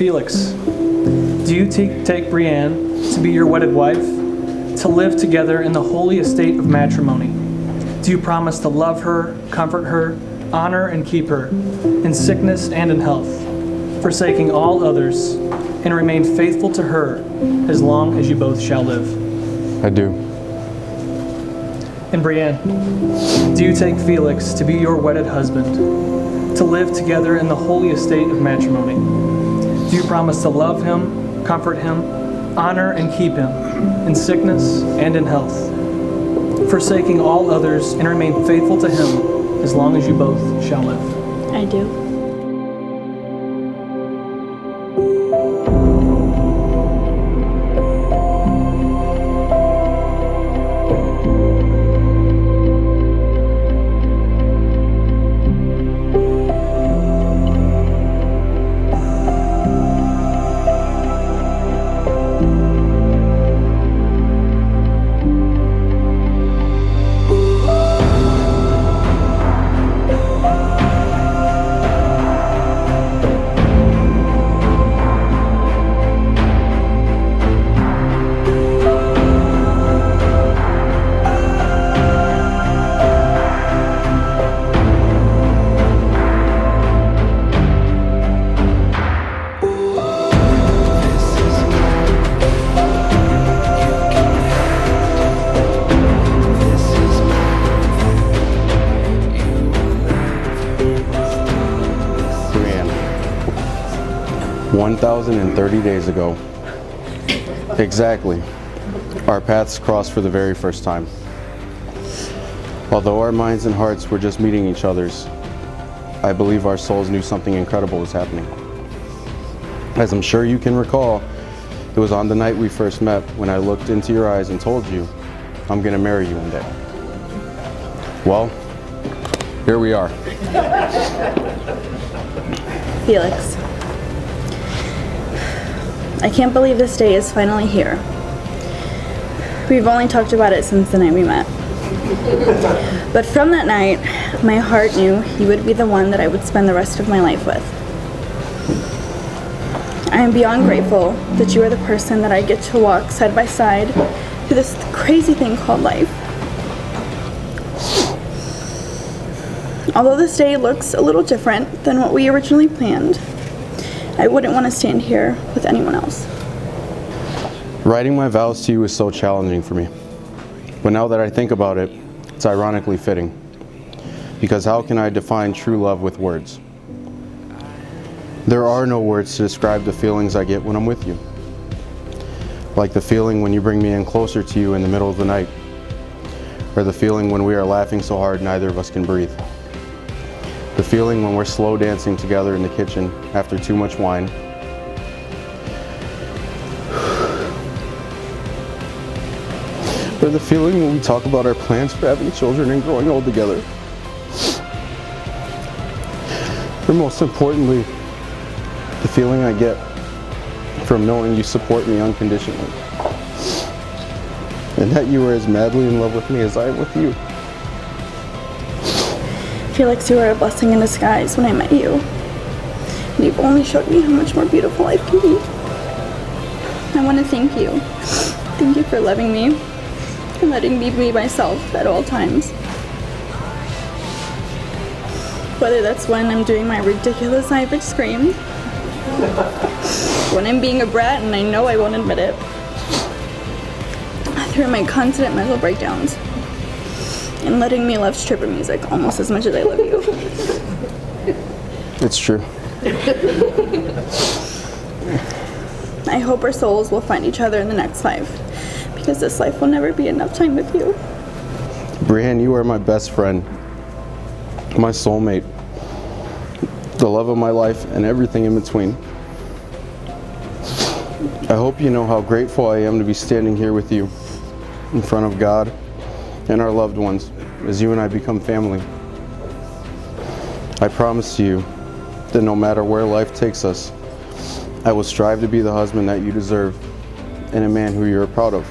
Felix, do you take Brianne to be your wedded wife, to live together in the holy estate of matrimony? Do you promise to love her, comfort her, honor and keep her, in sickness and in health, forsaking all others, and remain faithful to her as long as you both shall live? I do. And Brianne, do you take Felix to be your wedded husband, to live together in the holy estate of matrimony? Do you promise to love him, comfort him, honor and keep him, in sickness and in health, forsaking all others, and remain faithful to him as long as you both shall live? I do. Brianne, 1,030 days ago, exactly, our paths crossed for the very first time. Although our minds and hearts were just meeting each other's, I believe our souls knew something incredible was happening. As I'm sure you can recall, it was on the night we first met when I looked into your eyes and told you, I'm gonna marry you one day. Well, here we are. Felix, I can't believe this day is finally here. We've only talked about it since the night we met. But from that night, my heart knew you would be the one that I would spend the rest of my life with. I am beyond grateful that you are the person that I get to walk side by side through this crazy thing called life. Although this day looks a little different than what we originally planned, I wouldn't want to stand here with anyone else. Writing my vows to you is so challenging for me. But now that I think about it, it's ironically fitting. Because how can I define true love with words? There are no words to describe the feelings I get when I'm with you. Like the feeling when you bring me in closer to you in the middle of the night. Or the feeling when we are laughing so hard neither of us can breathe. The feeling when we're slow dancing together in the kitchen after too much wine. Or the feeling when we talk about our plans for having children and growing old together. Or most importantly, the feeling I get from knowing you support me unconditionally. And that you are as madly in love with me as I am with you. Felix, you are a blessing in disguise when I met you. And you've only showed me how much more beautiful life can be. I want to thank you. Thank you for loving me and letting me be myself at all times. Whether that's when I'm doing my ridiculous Ivy scream, when I'm being a brat and I know I won't admit it, through my constant mental breakdowns, and letting me love stripper music almost as much as I love you. It's true. I hope our souls will find each other in the next life, because this life will never be enough time with you. Brianne, you are my best friend, my soulmate, the love of my life, and everything in between. I hope you know how grateful I am to be standing here with you in front of God and our loved ones as you and I become family. I promise to you that no matter where life takes us, I will strive to be the husband that you deserve and a man who you're proud of.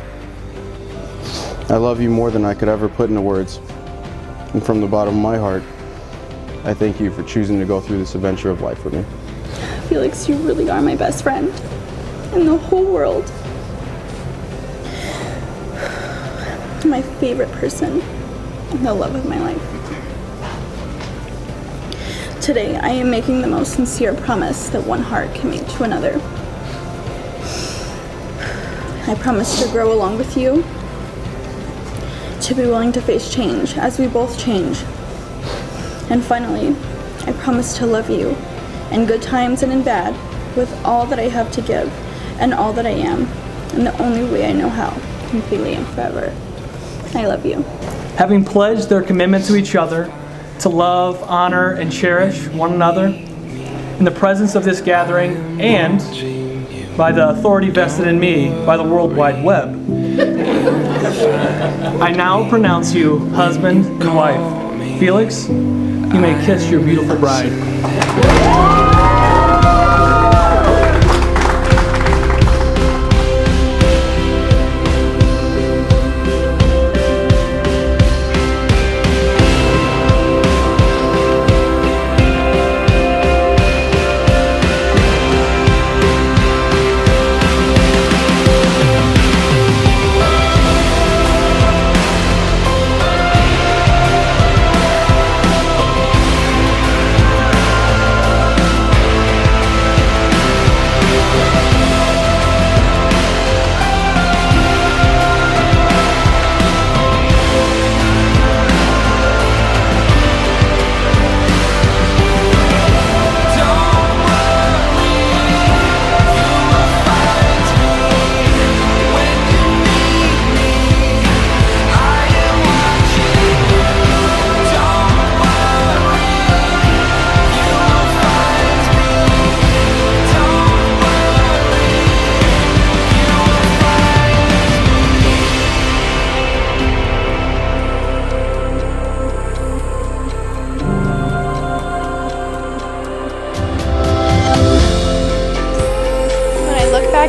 I love you more than I could ever put into words. And from the bottom of my heart, I thank you for choosing to go through this adventure of life with me. Felix, you really are my best friend in the whole world. My favorite person and the love of my life. Today, I am making the most sincere promise that one heart can make to another. I promise to grow along with you, to be willing to face change as we both change. And finally, I promise to love you in good times and in bad, with all that I have to give and all that I am, in the only way I know how, completely and forever. I love you. Having pledged their commitment to each other, to love, honor, and cherish one another, in the presence of this gathering and by the authority vested in me by the World Wide Web, I now pronounce you husband and wife. Felix, you may kiss your beautiful bride.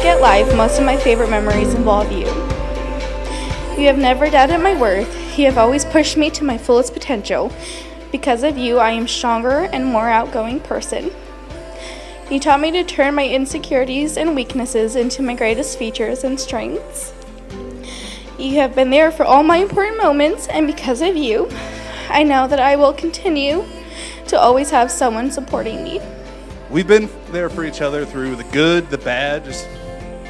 At life, most of my favorite memories involve you. You have never doubted my worth. You have always pushed me to my fullest potential. Because of you, I am stronger and more outgoing person. You taught me to turn my insecurities and weaknesses into my greatest features and strengths. You have been there for all my important moments, and because of you, I know that I will continue to always have someone supporting me. We've been there for each other through the good, the bad, just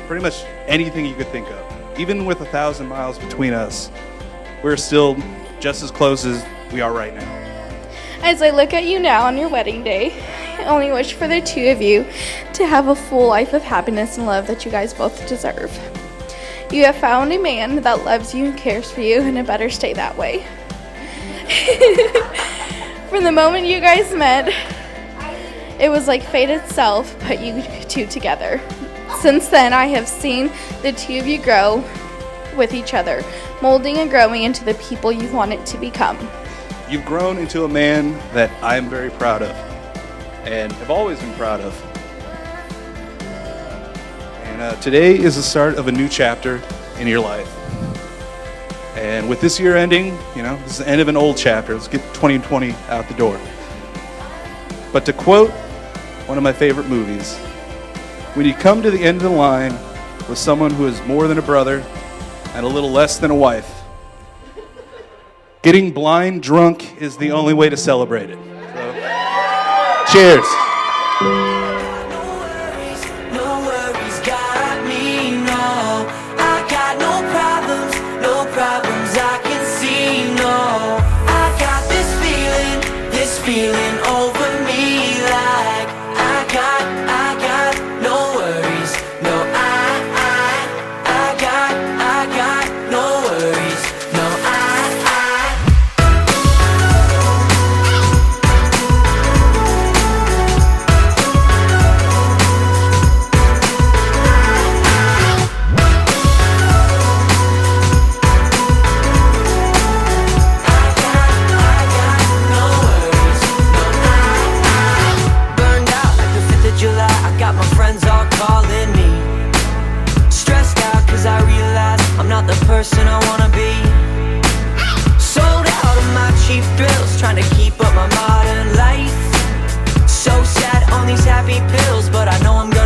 pretty much anything you could think of. Even with 1,000 miles between us, we're still just as close as we are right now. As I look at you now on your wedding day, I only wish for the two of you to have a full life of happiness and love that you guys both deserve. You have found a man that loves you and cares for you, and it better stay that way. From the moment you guys met, it was like fate itself put you two together. Since then, I have seen the two of you grow with each other, molding and growing into the people you wanted to become. You've grown into a man that I am very proud of and have always been proud of. And today is the start of a new chapter in your life. And with this year ending, this is the end of an old chapter. Let's get 2020 out the door. But to quote one of my favorite movies, when you come to the end of the line with someone who is more than a brother and a little less than a wife, getting blind drunk is the only way to celebrate it. So, cheers. Feeling over me like I got no worries. No, I got no worries. No, person I wanna be. Sold out of my cheap thrills, trying to keep up my modern life. So sad on these happy pills, but I know I'm gonna